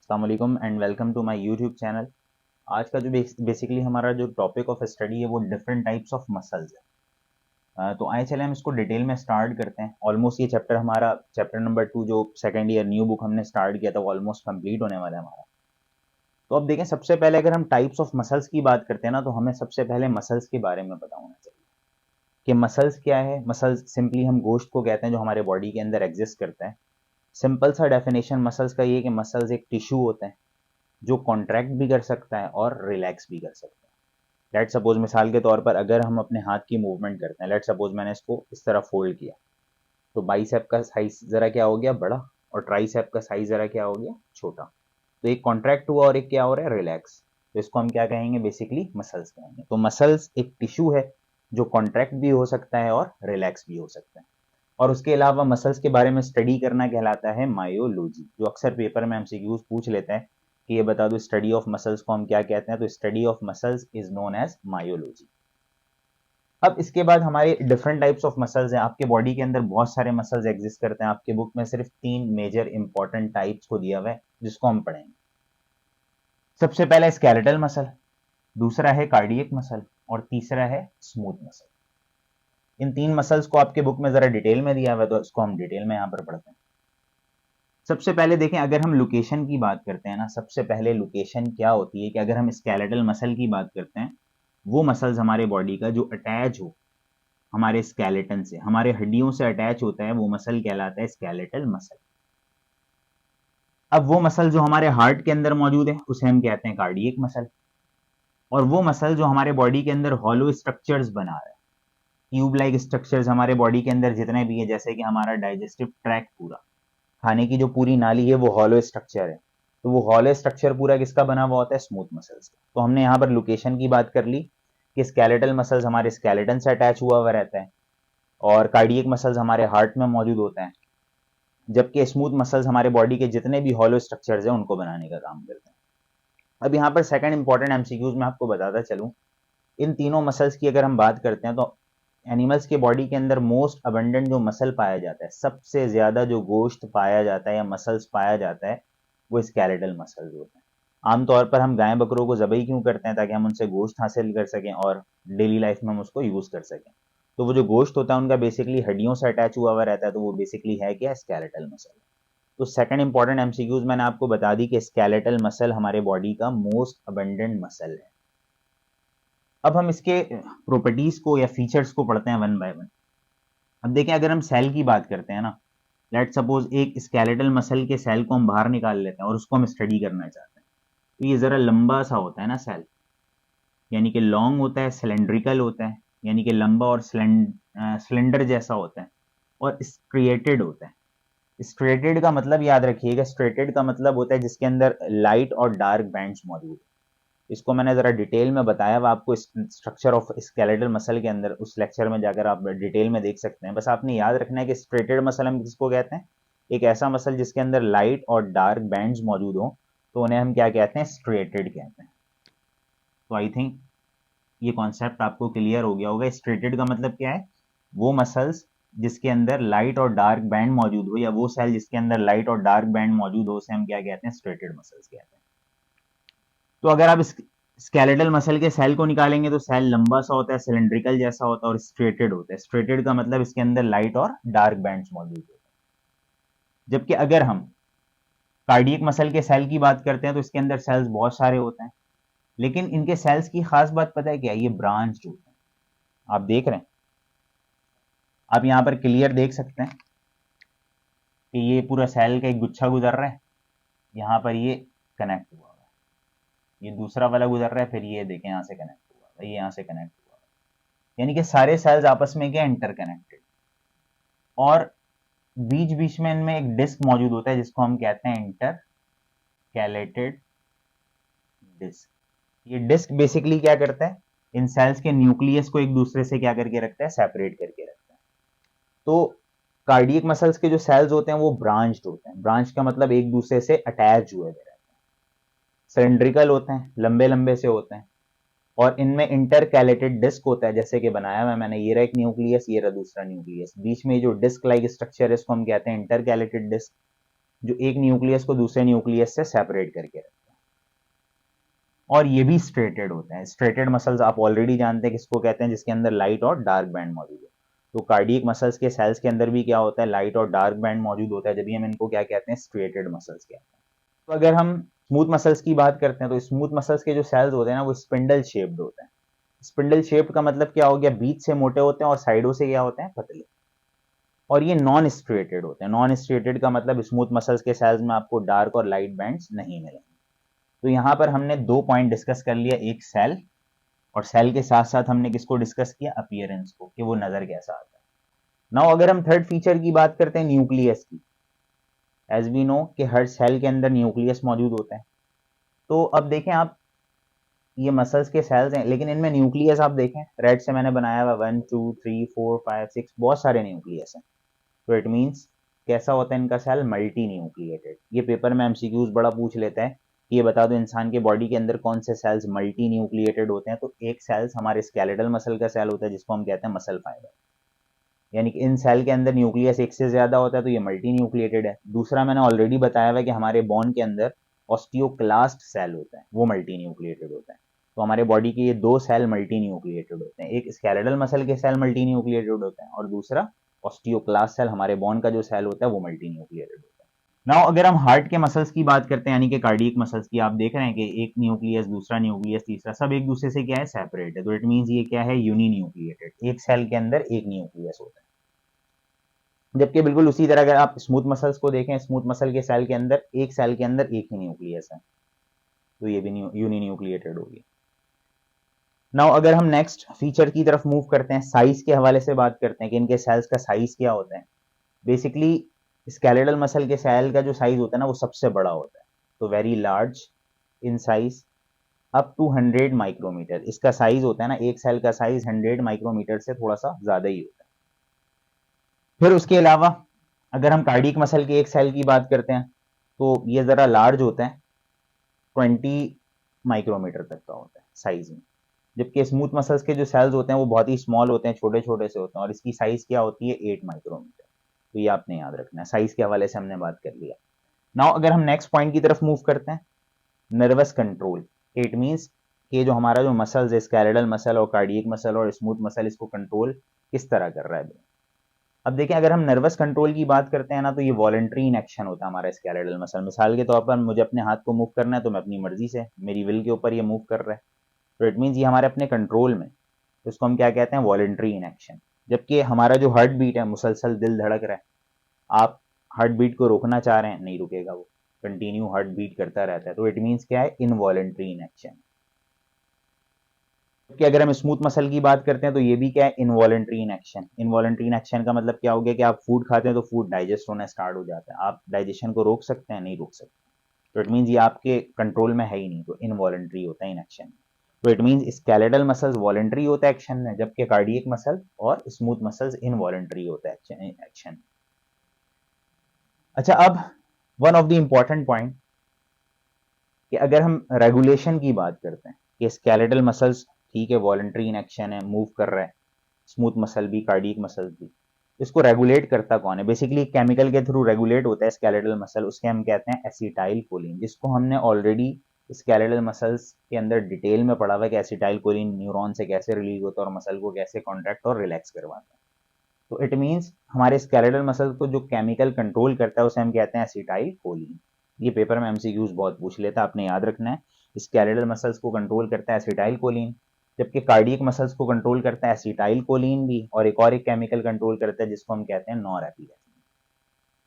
अस्सलाम वालेकुम and welcome to my YouTube channel. आज का जो बेसिकली हमारा जो टॉपिक ऑफ स्टडी है वो डिफरेंट टाइप्स ऑफ मसल्स है। तो आइए चले हम इसको डिटेल में स्टार्ट करते हैं। ऑलमोस्ट ये चैप्टर हमारा चैप्टर नंबर 2 जो सेकंड ईयर न्यू बुक हमने स्टार्ट किया था वो ऑलमोस्ट कंप्लीट होने वाला है हमारा। तो अब देखें, सबसे पहले अगर हम टाइप्स ऑफ मसल्स की बात करते हैं ना, तो हमें सबसे पहले मसल्स के बारे में पता होना चाहिए कि मसल्स क्या है। मसल्स सिंपली हम गोश्त को कहते हैं जो हमारे बॉडी के अंदर एग्जिस्ट करता है। सिंपल सा डेफिनेशन मसल्स का ये है कि मसल्स एक टिश्यू होता है जो कॉन्ट्रैक्ट भी कर सकता है और रिलैक्स भी कर सकता है। लेट सपोज मिसाल के तौर पर अगर हम अपने हाथ की मूवमेंट करते हैं, लेट सपोज मैंने इसको इस तरह फोल्ड किया, तो बाइसेप का साइज जरा क्या हो गया, बड़ा, और ट्राइसेप का साइज जरा क्या हो गया, छोटा। तो एक कॉन्ट्रैक्ट हुआ और एक क्या हो रहा है, रिलैक्स। तो इसको हम क्या कहेंगे, बेसिकली मसल्स कहेंगे। तो मसल्स एक टिश्यू है जो कॉन्ट्रैक्ट भी हो सकता है और रिलैक्स भी हो सकता है। और उसके अलावा मसल्स के बारे में स्टडी करना कहलाता है मायोलॉजी, जो अक्सर पेपर में एमसीक्यूज पूछ लेते हैं कि ये बता दो स्टडी ऑफ मसल्स को हम क्या कहते हैं। तो study of muscles is known as myology. अब इसके बाद हमारे डिफरेंट टाइप्स ऑफ मसल्स हैं। आपके बॉडी के अंदर बहुत सारे मसल्स एग्जिस्ट करते हैं। आपके बुक में सिर्फ 3 मेजर इंपॉर्टेंट टाइप्स को दिया हुआ है जिसको हम पढ़ेंगे। सबसे पहला स्केलेटल मसल, दूसरा है कार्डियक मसल, और तीसरा है स्मूथ मसल। इन 3 मसल्स को आपके बुक में जरा डिटेल में दिया हुआ है, तो इसको हम डिटेल में यहाँ पर पढ़ते हैं। सबसे पहले देखें, अगर हम लोकेशन की बात करते हैं ना, सबसे पहले लोकेशन क्या होती है कि अगर हम स्केलेटल मसल की बात करते हैं, वो मसल्स हमारे बॉडी का जो अटैच हो हमारे स्केलेटन से, हमारे हड्डियों से अटैच होता है, वो मसल कहलाता है स्केलेटल मसल। अब वो मसल जो हमारे हार्ट के अंदर मौजूद है उसे हम कहते हैं कार्डियक मसल। और वो मसल जो हमारे बॉडी के अंदर हॉलो स्ट्रक्चर्स बना रहा है, ट्यूब लाइक स्ट्रक्चर्स हमारे बॉडी के अंदर जितने भी है, जैसे कि हमारा डाइजेस्टिव ट्रैक्ट, पूरा खाने की जो पूरी नाली है वो हॉलो स्ट्रक्चर है। तो वो हॉलो स्ट्रक्चर पूरा किसका बना हुआ होता है, स्मूथ मसल्स का। तो हमने यहाँ पर लोकेशन की बात कर ली कि स्केलेटल मसल्स हमारे स्केलेटन से अटैच हुआ हुआ रहता है और कार्डियक मसल्स हमारे हार्ट में मौजूद होते हैं, जबकि स्मूथ मसल्स हमारे बॉडी के जितने भी हॉलो स्ट्रक्चर्स हैं उनको बनाने का काम करते हैं। अब यहाँ पर सेकंड इंपॉर्टेंट एमसीक्यूज में आपको बताता चलूँ, इन तीनों मसल्स की अगर हम बात करते हैं तो एनिमल्स के बॉडी के अंदर मोस्ट अबंडेंट जो मसल पाया जाता है, सबसे ज्यादा जो गोश्त पाया जाता है या मसल्स पाया जाता है, वो स्केलेटल मसल्स होते हैं। आमतौर पर हम गाय बकरों को ज़बाई क्यों करते हैं, ताकि हम उनसे गोश्त हासिल कर सकें और डेली लाइफ में हम उसको यूज कर सकें। तो वो जो गोश्त होता है उनका बेसिकली हड्डियों से अटैच हुआ हुआ रहता है, तो वो बेसिकली है क्या, स्केलेटल मसल। तो सेकंड इंपॉर्टेंट एमसीक्यूज मैंने आपको बता दी कि स्केलेटल मसल हमारे बॉडी का मोस्ट अबंडेंट मसल है। अब हम इसके प्रॉपर्टीज को या फीचर्स को पढ़ते हैं वन बाय वन। अब देखें, अगर हम सेल की बात करते हैं ना, लेट सपोज एक स्केलेटल मसल के सेल को हम बाहर निकाल लेते हैं और उसको हम स्टडी करना चाहते हैं। तो ये जरा लंबा सा होता है ना सेल, यानी कि लॉन्ग होता है, सिलेंड्रिकल होता है, यानी कि लंबा और सिलेंडर जैसा होता है, और स्ट्रिएटेड होता है। स्ट्रेटेड का मतलब याद रखिएगा, स्ट्रेटेड का मतलब होता है जिसके अंदर लाइट और डार्क बैंड्स मौजूद है। इसको मैंने जरा डिटेल में बताया हुआ आपको स्ट्रक्चर ऑफ स्केलेटल मसल के अंदर, उस लेक्चर में जाकर आप डिटेल में देख सकते हैं। बस आपने याद रखना है कि स्ट्रेटेड मसल हम किसको कहते हैं, एक ऐसा मसल जिसके अंदर लाइट और डार्क बैंड्स मौजूद हो, तो उन्हें हम क्या कहते हैं, स्ट्रेटेड कहते हैं। तो आई थिंक ये कॉन्सेप्ट आपको क्लियर हो गया होगा। स्ट्रेटेड का मतलब क्या है, वो मसल्स जिसके अंदर लाइट और डार्क बैंड मौजूद हो, या वो सेल जिसके अंदर लाइट और डार्क बैंड मौजूद हो, उसे हम क्या कहते हैं, स्ट्रेटेड मसल्स कहते हैं। तो अगर आप स्केलेटल मसल के सेल को निकालेंगे तो सेल लंबा सा होता है, सिलेंड्रिकल जैसा होता है और स्ट्रेटेड होता है। स्ट्रेटेड का मतलब इसके अंदर लाइट और डार्क बैंड्स मौजूद होते हैं। जबकि अगर हम कार्डियक मसल के सेल की बात करते हैं तो इसके अंदर सेल्स बहुत सारे होते हैं, लेकिन इनके सेल्स की खास बात पता है क्या है, ये ब्रांच्ड होते हैं। आप देख रहे हैं, आप यहाँ पर क्लियर देख सकते हैं कि ये पूरा सेल का एक गुच्छा गुजर रहा है, यहाँ पर ये कनेक्ट हुआ हुआ है, ये दूसरा वाला गुजर रहा है, फिर ये देखें यहाँ से कनेक्ट हुआ हुआ है, ये यहाँ से कनेक्ट हुआ हुआ है, यानी कि सारे सेल्स आपस में क्या, इंटरकनेक्टेड। और बीच बीच में इनमें एक डिस्क मौजूद होता है जिसको हम कहते हैं इंटरकैलेटेड डिस्क। ये डिस्क बेसिकली क्या करता है, इन सेल्स के न्यूक्लियस को एक दूसरे से क्या करके रखता है, सेपरेट करके रखता है। तो कार्डियक मसल्स के जो सेल्स होते हैं वो ब्रांच्ड होते हैं। ब्रांच का मतलब एक दूसरे से अटैच हुए रहते हैं, सिलेंड्रिकल होते हैं, लंबे लंबे से होते हैं, और इनमें इंटरकैलेटेड डिस्क होता है, जैसे कि बनाया हुआ मैंने, ये रहा एक न्यूक्लियस, ये रहा दूसरा न्यूक्लियस, बीच में जो डिस्क लाइक स्ट्रक्चर है इसको हम कहते हैं इंटरकैलेटेड डिस्क। जो एक न्यूक्लियस को दूसरे न्यूक्लियस से सेपरेट करके रखते हैं। और ये भी स्ट्रेटेड होते हैं। स्ट्रेटेड मसल्स आप ऑलरेडी जानते हैं किसको कहते हैं, जिसके अंदर लाइट और डार्क बैंड मौजूद है। तो कार्डियक मसल्स के सेल्स के अंदर भी क्या होता है, लाइट और डार्क बैंड मौजूद होता है, जब भी हम इनको क्या कहते हैं, स्ट्रेटेड मसल्स कहते हैं। तो अगर हम स्मूथ मसल्स की बात करते हैं तो स्मूथ मसल्स के जो सेल्स होते हैं ना वो स्पिंडल शेप्ड होते हैं। स्पिंडल शेप्ड का मतलब क्या हो गया, बीच से मोटे होते हैं और साइडों से क्या होते हैं, पतले। और ये नॉन स्ट्रेटेड होते हैं। नॉन स्ट्रेटेड का मतलब स्मूथ मसल्स के सेल्स में आपको डार्क और लाइट बैंड्स नहीं मिलेंगे। तो यहां पर हमने दो पॉइंट डिस्कस कर लिया, एक सेल, और सेल के साथ साथ हमने किसको डिस्कस किया, अपीयरेंस को, कि वो नजर कैसा आता है। नाउ अगर हम थर्ड फीचर की बात करते हैं, न्यूक्लियस की, एज वी नो कि हर सेल के अंदर न्यूक्लियस मौजूद होता है। तो अब देखें आप, ये मसल्स के सेल्स हैं लेकिन इनमें न्यूक्लियस आप देखें, रेड से मैंने बनाया हुआ 1 2 3 4 5 6 बहुत सारे न्यूक्लियस हैं। तो इट मीन्स कैसा होता है इनका सेल, मल्टी न्यूक्लिएटेड। ये पेपर में एमसीक्यूज बड़ा पूछ लेता है कि ये बता दो इंसान के बॉडी के अंदर कौन से सेल्स मल्टी न्यूक्लिएटेड होते हैं। तो एक सेल्स हमारे स्केलेटल मसल का सेल होता है जिसको हम कहते हैं मसल फाइबर, यानी कि इन सेल के अंदर न्यूक्लियस एक से ज्यादा होता है तो ये मल्टी न्यूक्लिएटेड है। दूसरा मैंने ऑलरेडी बताया हुआ कि हमारे बोन के अंदर ऑस्टियोक्लास्ट सेल होता है, वो मल्टी न्यूक्लिएटेड होता है। तो हमारे बॉडी के ये दो सेल मल्टी न्यूक्लिएटेड होते हैं, एक स्केलेटल मसल के सेल मल्टी न्यूक्लिएटेड होते हैं और दूसरा ऑस्टियोक्लास्ट सेल, हमारे बोन का जो सेल होता है वो मल्टी न्यूक्लिएटेड होता है। नाउ अगर हम हार्ट के मसल्स की बात करते हैं, यानी कि कार्डियक मसल्स की, आप देख रहे हैं कि एक न्यूक्लियस, दूसरा न्यूक्लियस, तीसरा, सब एक दूसरे से क्या है, सेपरेट है। तो इट मींस ये क्या है, यूनी न्यूक्लिएटेड। एक सेल के अंदर एक न्यूक्लियस होता है। जबकि बिल्कुल उसी तरह अगर आप स्मूथ मसल्स को देखें, स्मूथ मसल के सेल के अंदर, एक सेल के अंदर एक ही न्यूक्लियस है, तो ये भी यूनी न्यूक्लिएटेड होगी। नाउ अगर हम नेक्स्ट फीचर की तरफ मूव करते हैं, साइज के हवाले से बात करते हैं कि इनके सेल्स का साइज क्या होता है। बेसिकली स्केलेटल मसल के सेल का जो साइज होता है ना वो सबसे बड़ा होता है, तो very large in size, up to 100 micrometre इसका साइज होता है ना। एक सेल का साइज 100 माइक्रोमीटर से थोड़ा सा ज्यादा ही होता है। फिर उसके अलावा अगर हम कार्डियक मसल के एक सेल की बात करते हैं तो ये जरा लार्ज होता है, 20 माइक्रोमीटर तक का होता है साइज में। जबकि स्मूथ मसल्स के जो सेल्स होते हैं वो बहुत ही स्मॉल होते हैं, छोटे छोटे से होते हैं, और इसकी साइज क्या होती है, 8 माइक्रोमीटर। तो ये आपने याद रखना है, साइज के हवाले से हमने बात कर लिया। नाउ अगर हम नेक्स्ट पॉइंट की तरफ मूव करते हैं, नर्वस कंट्रोल। इट मीन्स कि जो हमारा जो मसल्स है, स्केलेटल मसल और कार्डियक मसल और स्मूथ मसल, इसको कंट्रोल किस तरह कर रहा है। अब देखें अगर हम नर्वस कंट्रोल की बात करते हैं ना तो ये वॉलंटरी इन एक्शन होता है हमारा स्केलेटल मसल। मिसाल के तौर पर मुझे अपने हाथ को मूव करना है तो मैं अपनी मर्जी से, मेरी विल के ऊपर ये मूव कर रहा है, तो इट मीन्स ये हमारे अपने कंट्रोल में, तो इसको हम क्या कहते हैं, वॉलंटरी इन एक्शन। जबकि हमारा जो हार्ट बीट है, मुसलसल दिल धड़क रहा है, आप हार्ट बीट को रोकना चाह रहे हैं, नहीं रुकेगा, वो कंटिन्यू हार्ट बीट करता रहता है, तो इट मीन्स क्या है, इनवॉलंटरी इन एक्शन। कि अगर हम स्मूथ मसल की बात करते हैं तो ये भी क्या है, involuntary in action. Involuntary in action का मतलब क्या हो गया कि आप फूड खाते हैं तो फूड डाइजेस्ट होना स्टार्ट हो जाता है, आप डाइजेशन को रोक सकते हैं, नहीं रोक सकते। तो इट मीन्स ये आपके कंट्रोल में है ही नहीं, तो इनवॉलंटरी होता है इन एक्शन। तो it means skeletal muscles voluntary होता है एक्शन में, जबकि कार्डियक मसल और स्मूथ मसल्स इनवॉलंटरी होता है एक्शन। अच्छा, अब one of the important point कि अगर हम रेगुलेशन की बात करते हैं कि स्केलेटल मसल्स ठीक है, वॉलंटरी इन एक्शन है, मूव कर रहा है, स्मूथ मसल भी, कार्डियक मसल भी, इसको रेगुलेट करता कौन है। बेसिकली केमिकल के थ्रू रेगुलेट होता है स्केलेटल मसल, उसके हम कहते हैं एसिटाइल कोलिन, जिसको हमने ऑलरेडी स्केलेटल मसल्स के अंदर डिटेल में पढ़ा हुआ है कि एसिटाइल कोलिन न्यूरॉन से कैसे रिलीज होता है और मसल को कैसे कॉन्ट्रैक्ट और रिलैक्स करवाता है। तो इट मीन्स हमारे स्केलेटल मसल को जो केमिकल कंट्रोल करता है उसे हम कहते हैं एसिटाइल कोलिन। ये पेपर में एमसीक्यूज बहुत पूछ लेता है, आपने याद रखना है। स्केलेटल मसल्स को कंट्रोल करता है एसिटाइल कोलिन, जबकि कार्डियक मसल्स को कंट्रोल करता है एसिटाइल कोलिन भी, और एक केमिकल कंट्रोल करता है जिसको हम कहते हैं नॉरएपिनेफ्रिन।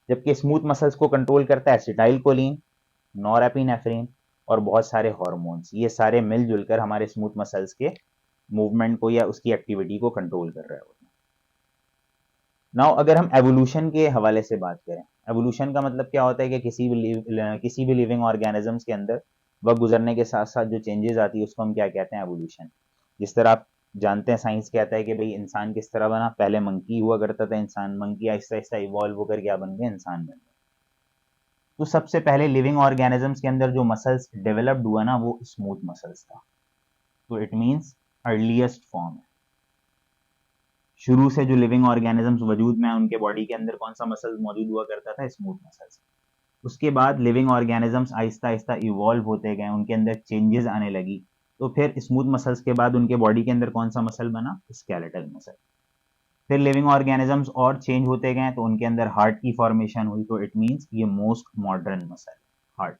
जबकि स्मूथ मसल्स को कंट्रोल करता है एसिटाइल कोलिन, नॉरएपिनेफ्रिन और बहुत सारे हॉर्मोन्स। ये सारे मिलजुल कर हमारे स्मूथ मसल्स के मूवमेंट को या उसकी एक्टिविटी को कंट्रोल कर रहे होते हैं। नाउ अगर हम एवोल्यूशन के हवाले से बात करें, एवोल्यूशन का मतलब क्या होता है कि किसी भी लिविंग ऑर्गेनिजम्स के अंदर वक्त गुजरने के साथ साथ जो चेंजेस आती है उसको हम क्या कहते हैं, एवोल्यूशन। जिस तरह आप जानते हैं, साइंस कहता है कि भाई इंसान किस तरह बना, पहले मंकी हुआ करता था इंसान, मंकी आहिस्ता आहिस्ता इवॉल्व होकर क्या बन गया, इंसान बन गया। तो सबसे पहले लिविंग ऑर्गेनिजम्स के अंदर जो मसल्स डेवलप्ड हुआ ना वो स्मूथ मसल्स था। तो इट मीन्स अर्लीस्ट फॉर्म है, शुरू से जो लिविंग ऑर्गेनिजम्स वजूद में है उनके बॉडी के अंदर कौन सा मसल्स मौजूद हुआ करता था, स्मूथ मसल्स। उसके बाद living organisms Aahista Aahista evolve होते गए, उनके अंदर चेंजेस आने लगी। तो फिर स्मूथ मसल्स के बाद उनके बॉडी के अंदर कौन सा मसल बना? Skeletal muscle. फिर लिविंग ऑर्गेनिजम्स और चेंज होते गए तो उनके अंदर हार्ट की फॉर्मेशन हुई, तो इट मीन्स ये मोस्ट मॉडर्न मसल है, हार्ट।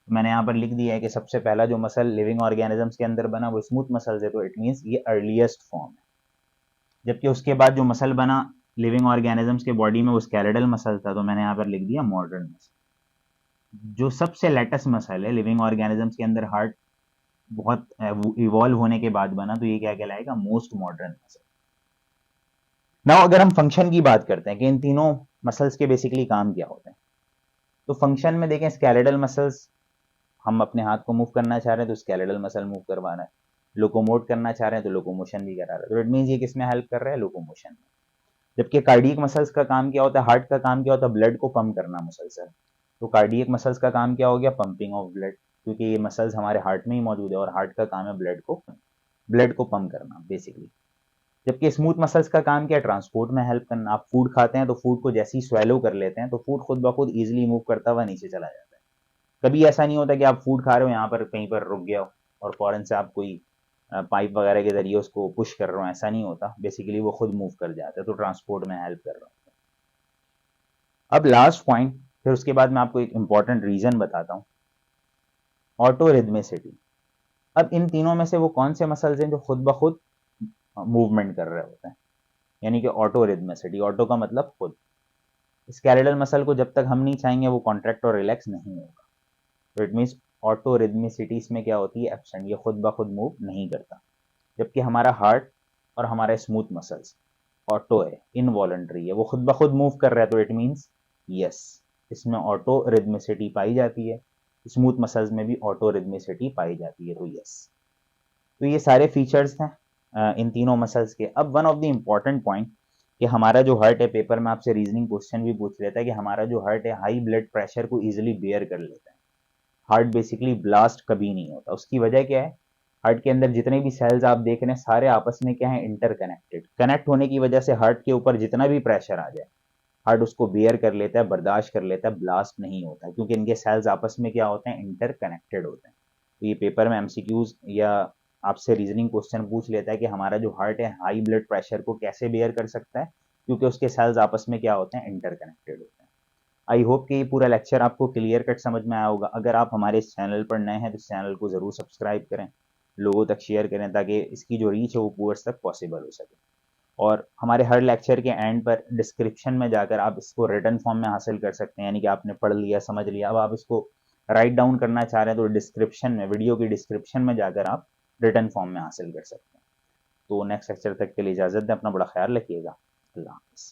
मैंने यहाँ पर लिख दिया है कि सबसे पहला जो मसल लिविंग ऑर्गेनिजम्स के अंदर बना वो स्मूथ मसल्स है, तो इट मीन्स ये अर्लीस्ट फॉर्म है। जबकि उसके बाद जो मसल बना लिविंग ऑर्गेनिजम्स के बॉडी में वो स्केलेटल मसल था, तो मैंने यहाँ पर लिख दिया मॉडर्न मसल। जो सबसे लेटेस्ट मसल है लिविंग ऑर्गेनिजम्स के अंदर हार्ट बहुत इवॉल्व होने के बाद बना, तो ये क्या कहलाएगा? Most modern muscle. नाउ अगर हम फंक्शन की बात करते हैं कि इन तीनों मसल्स के बेसिकली काम क्या होते हैं, तो फंक्शन में देखें स्केलेटल मसल्स, हम अपने हाथ को मूव करना चाह रहे हैं तो स्केलेटल मसल मूव करवा रहा है, लोकोमोट करना चाह रहे हैं तो लोकोमोशन भी करा रहा है, तो इट मीन्स ये किसमें हेल्प कर रहा है? लोकोमोशन में। जबकि कार्डियक मसल्स का काम क्या होता है? हार्ट का काम क्या होता है? ब्लड को पंप करना मसल्स है। तो कार्डियक मसल्स का काम क्या हो गया? पंपिंग ऑफ ब्लड, क्योंकि ये मसल्स हमारे हार्ट में ही मौजूद है और हार्ट का काम है ब्लड को पंप करना बेसिकली। जबकि स्मूथ मसल्स का काम क्या है? ट्रांसपोर्ट में हेल्प करना। आप फूड खाते हैं तो फूड को जैसे ही स्वेलो कर लेते हैं तो फूड खुद ब खुद ईजिली मूव करता हुआ नीचे चला जाता है। कभी ऐसा नहीं होता कि आप फूड खा रहे हो, यहाँ पर कहीं पर रुक गया हो और फौरन से आप कोई पाइप वगैरह के जरिए उसको पुश कर रहे हो, ऐसा नहीं होता। बेसिकली वो खुद मूव कर जाता है, तो ट्रांसपोर्ट में हेल्प कर रहा है। अब लास्ट पॉइंट, फिर उसके बाद मैं आपको एक इंपॉर्टेंट रीजन बताता हूँ, ऑटोरिदमिसिटी। अब इन तीनों में से वो कौन से मसल्स हैं जो खुद ब खुद मूवमेंट कर रहे होते हैं, यानी कि ऑटोरिदमिसिटी। ऑटो का मतलब खुद। स्केलेटल मसल को जब तक हम नहीं चाहेंगे वो कॉन्ट्रैक्ट और रिलैक्स नहीं होगा, तो इट मीन्स ऑटोरिदमिसिटी इसमें क्या होती है? एब्सेंट, ये खुद ब खुद मूव नहीं करता। जबकि हमारा हार्ट और हमारे स्मूथ मसल्स ऑटो है, इनवॉलंटरी है, वो खुद ब खुद मूव कर रहा है, तो इट मीन्स यस, इसमें ऑटो रिदमिसिटी पाई जाती है। स्मूथ मसल्स में भी ऑटो रिदमिसिटी पाई जाती है, तो यस। तो ये सारे फीचर्स हैं इन तीनों मसल्स के। अब one of the important point कि हमारा जो हार्ट है, पेपर में आपसे रीजनिंग क्वेश्चन भी पूछ लेता है कि हमारा जो हार्ट है हाई ब्लड प्रेशर को इजिली बेयर कर लेता है। हार्ट बेसिकली ब्लास्ट कभी नहीं होता। उसकी वजह क्या है? हार्ट के अंदर जितने भी सेल्स आप देख रहे हैं सारे आपस में क्या है? इंटरकनेक्टेड। कनेक्ट होने की वजह से हार्ट के ऊपर जितना भी प्रेशर आ जाए हार्ट उसको बेयर कर लेता है, बर्दाश्त कर लेता है, ब्लास्ट नहीं होता, क्योंकि इनके सेल्स आपस में क्या होते हैं? इंटरकनेक्टेड होते हैं। तो ये पेपर में एमसीक्यूज या आपसे रीजनिंग क्वेश्चन पूछ लेता है कि हमारा जो हार्ट है हाई ब्लड प्रेशर को कैसे बेयर कर सकता है, क्योंकि उसके सेल्स आपस में क्या होते हैं? इंटरकनेक्टेड होते हैं। आई होप कि ये पूरा लेक्चर आपको क्लियर कट समझ में आया होगा। अगर आप हमारे इस चैनल पर नए हैं तो इस चैनल को जरूर सब्सक्राइब करें, लोगों तक शेयर करें, ताकि इसकी जो रीच है वो व्यूअर्स तक पॉसिबल हो सके। और हमारे हर लेक्चर के एंड पर डिस्क्रिप्शन में जाकर आप इसको रिटन फॉर्म में हासिल कर सकते हैं, यानी कि आपने पढ़ लिया, समझ लिया, अब आप इसको राइट डाउन करना चाह रहे हैं तो डिस्क्रिप्शन में, वीडियो की डिस्क्रिप्शन में जाकर आप रिटन फॉर्म में हासिल कर सकते हैं। तो नेक्स्ट लेक्चर तक के लिए इजाजत दें, अपना बड़ा ख्याल रखिएगा। अल्लाह हाफिज़।